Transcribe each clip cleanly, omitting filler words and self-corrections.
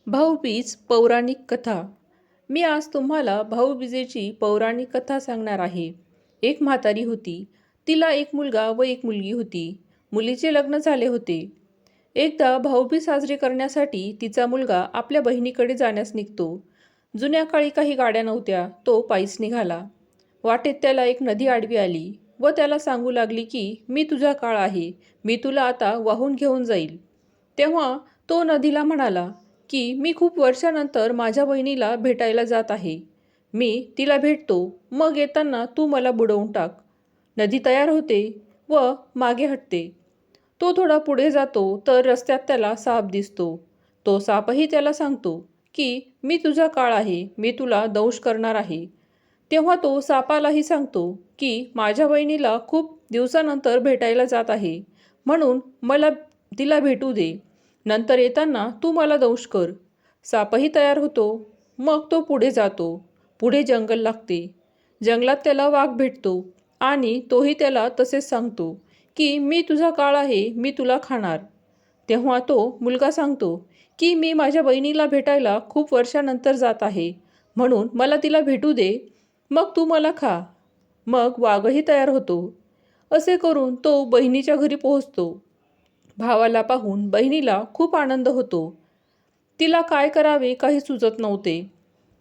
भाऊबीज पौराणिक कथा. मी आज तुम्हाला भाऊबीजेची पौराणिक कथा सांगणार आहे. एक म्हातारी होती. तिला एक मुलगा व एक मुलगी होती. मुलीचे लग्न झाले होते. एकदा भाऊबीज साजरी करण्यासाठी तिचा मुलगा आपल्या बहिणीकडे जाण्यास निघतो. जुन्या काळी काही गाड्या नव्हत्या. तो पायीच निघाला. वाटेत त्याला एक नदी आडवी आली व त्याला सांगू लागली की मी तुझा काळ आहे, मी तुला आता वाहून घेऊन जाईल. तेव्हा तो नदीला म्हणाला की मी खूप वर्षानंतर माझ्या बहिणीला भेटायला जात आहे. मी तिला भेटतो, मग येताना तू मला बुडवून टाक. नदी तयार होते व मागे हटते. तो थोडा पुढे जातो तर रस्त्यात त्याला साप दिसतो. तो सापही त्याला सांगतो की मी तुझा काळ आहे, मी तुला दंश करणार आहे. तेव्हा तो सापालाही सांगतो की माझ्या बहिणीला खूप दिवसानंतर भेटायला जात आहे, म्हणून मला तिला भेटू दे. नंतर येताना तू मला दंश कर. सापही तयार होतो. मग तो पुढे जातो. पुढे जंगल लागते. जंगलात त्याला वाघ भेटतो आणि तोही त्याला तसेच सांगतो की मी तुझा काळ आहे, मी तुला खाणार. तेव्हा तो मुलगा सांगतो की मी माझ्या बहिणीला भेटायला खूप वर्षानंतर जात आहे, म्हणून मला तिला भेटू दे, मग तू मला खा. मग वाघही तयार होतो. असे करून तो बहिणीच्या घरी पोहोचतो. भावाला पाहून बहिणीला खूप आनंद होतो. तिला काय करावे काही सुचत नव्हते.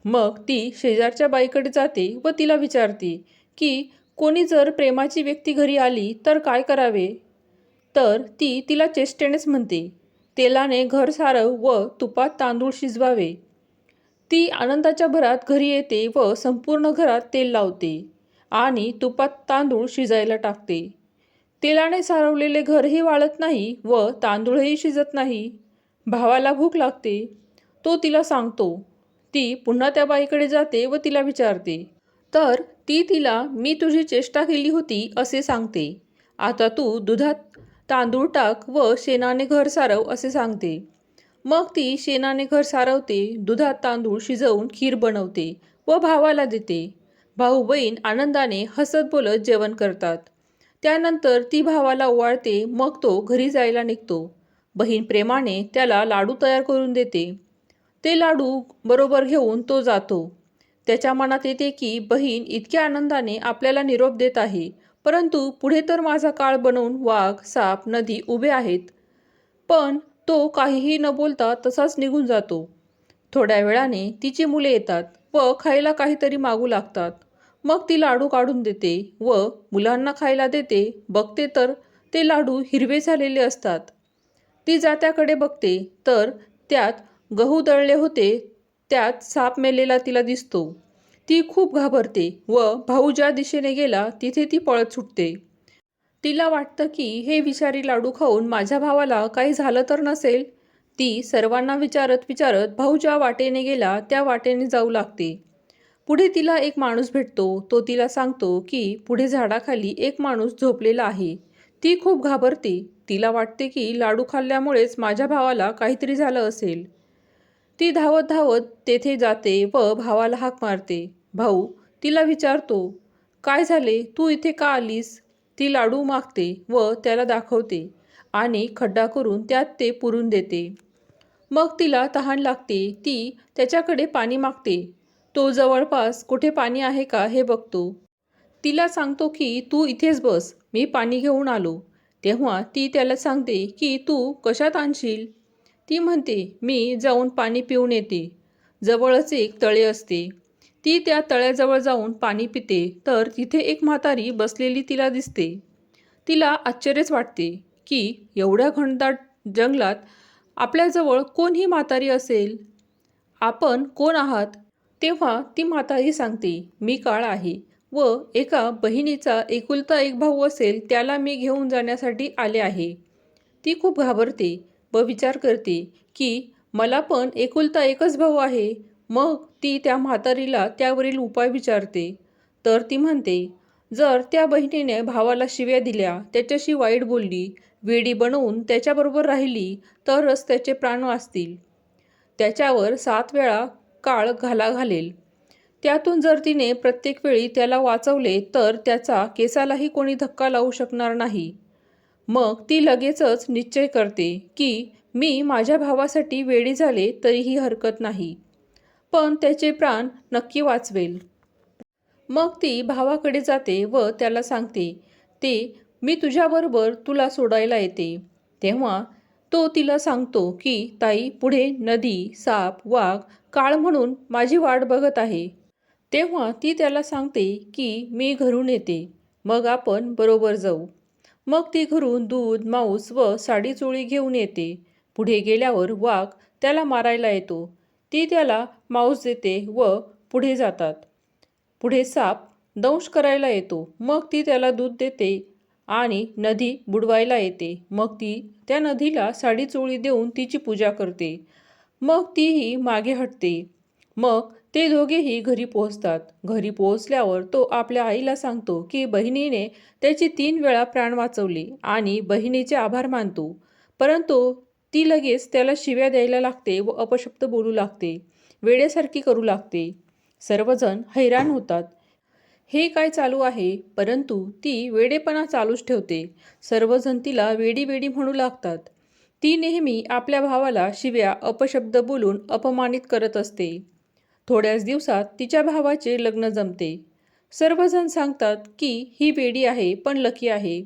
मग ती शेजारच्या बाईकडे जाते व तिला विचारते की कोणी जर प्रेमाची व्यक्ती घरी आली तर काय करावे. तर ती तिला चेष्टेनेच म्हणते, तेलाने घर सारव व तुपात तांदूळ शिजवावे. ती आनंदाच्या भरात घरी येते व संपूर्ण घरात तेल लावते आणि तुपात तांदूळ शिजायला टाकते. तेलाने सारवलेले घरही वाळत नाही व तांदूळही शिजत नाही. भावाला भूक लागते. तो तिला सांगतो. ती पुन्हा त्या बाईकडे जाते व तिला विचारते. तर ती तिला मी तुझी चेष्टा केली होती असे सांगते. आता तू दुधात तांदूळ टाक व शेणाने घर सारव असे सांगते. मग ती शेणाने घर सारवते, दुधात तांदूळ शिजवून खीर बनवते व भावाला देते. भाऊ बहीण आनंदाने हसत बोलत जेवण करतात. त्यानंतर ती भावाला ओवाळते, मग तो घरी जायला निघतो. बहीण प्रेमाने त्याला लाडू तयार करून देते. ते लाडू बरोबर घेऊन तो जातो. त्याच्या मनात येते की बहीण इतक्या आनंदाने आपल्याला निरोप देत आहे, परंतु पुढे तर माझा काळ बनवून वाघ, साप, नदी उभे आहेत. पण तो काहीही न बोलता तसाच निघून जातो. थोड्या वेळाने तिची मुले येतात व खायला काहीतरी मागू लागतात. मग ती लाडू काढून देते व मुलांना खायला देते. बघते तर ते लाडू हिरवे झालेले असतात. ती जात्याकडे बघते तर त्यात गहू दळले होते. त्यात साप मेलेला तिला दिसतो. ती खूप घाबरते व भाऊ ज्या दिशेने गेला तिथे ती पळत सुटते. तिला वाटतं की हे विषारी लाडू खाऊन माझ्या भावाला काही झालं तर नसेल. ती सर्वांना विचारत विचारत भाऊ ज्या वाटेने गेला त्या वाटेने जाऊ लागते. पुढे तिला एक माणूस भेटतो. तो तिला सांगतो की पुढे झाडाखाली एक माणूस झोपलेला आहे. ती खूप घाबरते. तिला वाटते की लाडू खाल्ल्यामुळेच माझ्या भावाला काहीतरी झालं असेल. ती धावत धावत तेथे जाते व भावाला हाक मारते. भाऊ तिला विचारतो, काय झाले, तू इथे का आलीस. ती लाडू मागते व त्याला दाखवते आणि खड्डा करून त्यात ते पुरून देते. मग तिला तहान लागते. ती त्याच्याकडे पाणी मागते. तो जवळपास कुठे पाणी आहे का हे बघतो. तिला सांगतो की तू इथेच बस, मी पाणी घेऊन आलो. तेव्हा ती त्याला सांगते की तू कशात आणशील. ती म्हणते मी जाऊन पाणी पिऊन येते. जवळच एक तळे असते. ती त्या तळ्याजवळ जाऊन पाणी पिते तर तिथे एक म्हातारी बसलेली तिला दिसते. तिला आश्चर्यच वाटते की एवढ्या घनदाट जंगलात आपल्याजवळ कोण ही म्हातारी असेल. आपण कोण आहात. तेव्हा ती म्हातारी सांगते, मी काळ आहे व एका बहिणीचा एकुलता एक भाऊ असेल त्याला मी घेऊन जाण्यासाठी आले आहे. ती खूप घाबरते व विचार करते की मला पण एकुलता एकच भाऊ आहे. मग ती त्या म्हातारीला त्यावरील उपाय विचारते. तर ती म्हणते, जर त्या बहिणीने भावाला शिव्या दिल्या, त्याच्याशी वाईट बोलली, वेडी बनवून त्याच्याबरोबर राहिली तरच त्याचे प्राण वाचतील. त्याच्यावर 7 वेळा काळ घालेल. त्यातून जर तिने प्रत्येक वेळी त्याला वाचवले तर त्याचा केसालाही कोणी धक्का लावू शकणार नाही. मग ती लगेचच निश्चय करते की मी माझ्या भावासाठी वेडी झाले तरीही हरकत नाही, पण त्याचे प्राण नक्की वाचवेल. मग ती भावाकडे जाते व त्याला सांगते, ते मी तुझ्याबरोबर तुला सोडायला येते. तेव्हा तो तिला सांगतो की ताई, पुढे नदी, साप, वाघ, काळ म्हणून माझी वाट बघत आहे. तेव्हा ती त्याला सांगते की मी घरून येते, मग आपण बरोबर जाऊ. मग ती घरून दूध, मांस व साडी चोळी घेऊन येते. पुढे गेल्यावर वाघ त्याला मारायला येतो. ती त्याला मांस देते व पुढे जातात. पुढे साप दंश करायला येतो. मग ती त्याला दूध देते आणि नदी बुडवायला येते. मग ती त्या नदीला साडी चोळी देऊन तिची पूजा करते. मग तीही मागे हटते. मग ते दोघेही घरी पोहोचतात. घरी पोहोचल्यावर तो आपल्या आईला सांगतो की बहिणीने त्याची 3 वेळा प्राण वाचवले आणि बहिणीचे आभार मानतो. परंतु ती लगेच त्याला शिव्या द्यायला लागते व अपशब्द बोलू लागते, वेड्यासारखी करू लागते. सर्वजण हैराण होतात. हे काय चालू आहे? परंतु ती वेडेपणा चालूच ठेवते. सर्वजण तिला वेडी वेडी म्हणू लागतात. ती नेहमी आपल्या भावाला शिव्या, अपशब्द बोलून अपमानित करत असते. थोड्याच दिवसात तिच्या भावाचे लग्न जमते. सर्वजण सांगतात की ही वेडी आहे पण लकी आहे.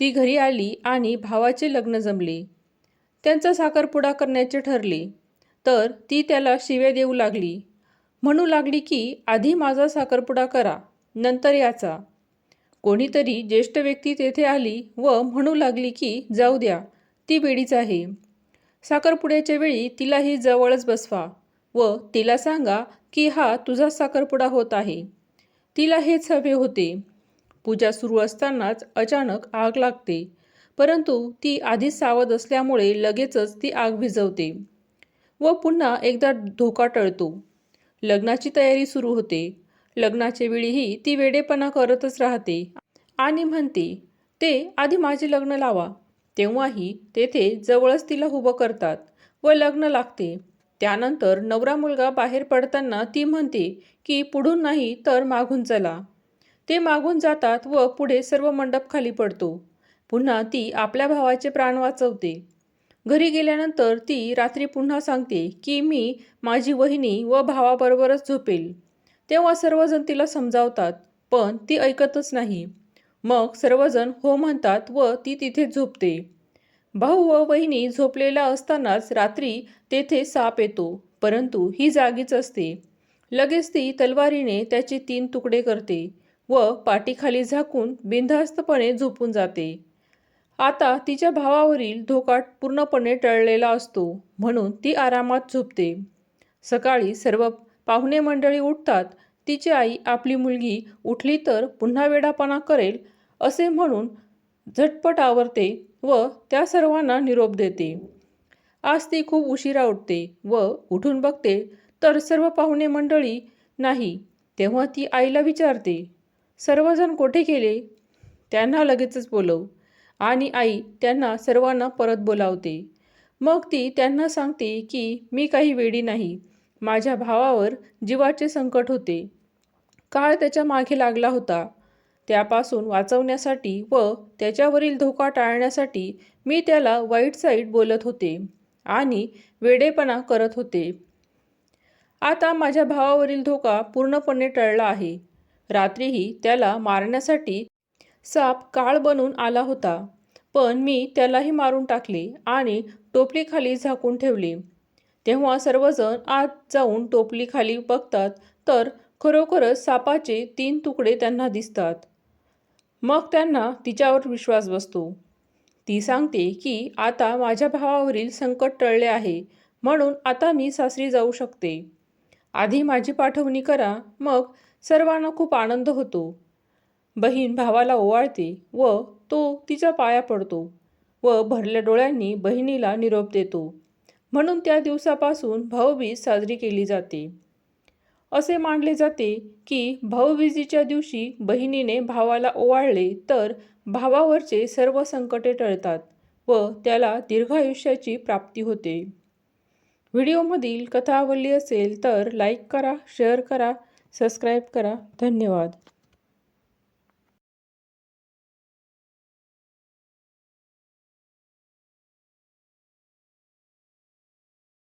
ती घरी आली आणि भावाचे लग्न जमले. त्यांचा साखरपुडा करण्याचे ठरले. तर ती त्याला शिव्या देऊ लागली. म्हणू लागली की आधी माझा साखरपुडा करा, नंतर याचा. कोणीतरी ज्येष्ठ व्यक्ती तेथे आली व म्हणू लागली की जाऊ द्या, ती वेडीच आहे. साखरपुड्याच्या वेळी तिलाही जवळच बसवा व तिला सांगा की हा तुझा साखरपुडा होत आहे. तिला हेच हवे होते. पूजा सुरू असतानाच अचानक आग लागते. परंतु ती आधीच सावध असल्यामुळे लगेचच ती आग विझवते व पुन्हा एकदा धोका टळतो. लग्नाची तयारी सुरू होते. लग्नाच्या वेळीही ती वेडेपणा करतच राहते आणि म्हणते, ते आधी माझे लग्न लावा. तेव्हाही तेथे जवळच तिला उभं करतात व लग्न लागते. त्यानंतर नवरा मुलगा बाहेर पडताना ती म्हणते की पुढून नाही तर मागून चला. ते मागून जातात व पुढे सर्व मंडप खाली पडतो. पुन्हा ती आपल्या भावाचे प्राण वाचवते. घरी गेल्यानंतर ती रात्री पुन्हा सांगते की मी माझी वहिनी व भावाबरोबरच झोपेल. तेव्हा सर्वजण तिला समजावतात, पण ती ऐकतच नाही. मग सर्वजण हो म्हणतात व ती तिथे झोपते. भाऊ व वहिनी झोपलेला असतानाच रात्री तेथे साप येतो, परंतु ही जागीच असते. लगेच ती तलवारीने त्याचे 3 तुकडे करते व पाठीखाली झाकून बिनधास्तपणे झोपून जाते. आता तिच्या भावावरील धोका पूर्णपणे टळलेला असतो, म्हणून ती आरामात झोपते. सकाळी सर्व पाहुणे मंडळी उठतात. तिची आई आपली मुलगी उठली तर पुन्हा वेडापणा करेल असे म्हणून झटपट आवरते व त्या सर्वांना निरोप देते. आज ती खूप उशिरा उठते व उठून बघते तर सर्व पाहुणे मंडळी नाही. तेव्हा ती आईला विचारते, सर्वजण कोठे गेले? त्यांना लगेचच बोलव. आणि आई त्यांना सर्वांना परत बोलावते. मग ती त्यांना सांगते की मी काही वेडी नाही. माझ्या भावावर जीवाचे संकट होते. काळ त्याच्या मागे लागला होता. त्यापासून वाचवण्यासाठी व त्याच्यावरील धोका टाळण्यासाठी मी त्याला वाईट साईड बोलत होते आणि वेडेपणा करत होते. आता माझ्या भावावरील धोका पूर्णपणे टळला आहे. रात्रीही त्याला मारण्यासाठी साप काळ बनून आला होता, पण मी त्यालाही मारून टाकले आणि टोपलीखाली झाकून ठेवले. तेव्हा सर्वजण आत जाऊन टोपलीखाली बघतात तर खरोखरच सापाचे 3 तुकडे त्यांना दिसतात. मग त्यांना तिच्यावर विश्वास बसतो. ती सांगते की आता माझ्या भावावरील संकट टळले आहे, म्हणून आता मी सासरी जाऊ शकते. आधी माझी पाठवणी करा. मग सर्वांना खूप आनंद होतो. बहीण भावाला ओवाळते व तो तिच्या पाया पडतो व भरल्या डोळ्यांनी बहिणीला निरोप देतो. म्हणून त्या दिवसापासून भाऊबीज साजरी केली जाते. असे मानले जाते की भाऊबीजेच्या दिवशी बहिणीने भावाला ओवाळले तर भावावरचे सर्व संकटे टळतात व त्याला दीर्घायुष्याची प्राप्ती होते. व्हिडिओमधील कथा आवडली असेल तर लाईक करा, शेअर करा, सबस्क्राईब करा. धन्यवाद.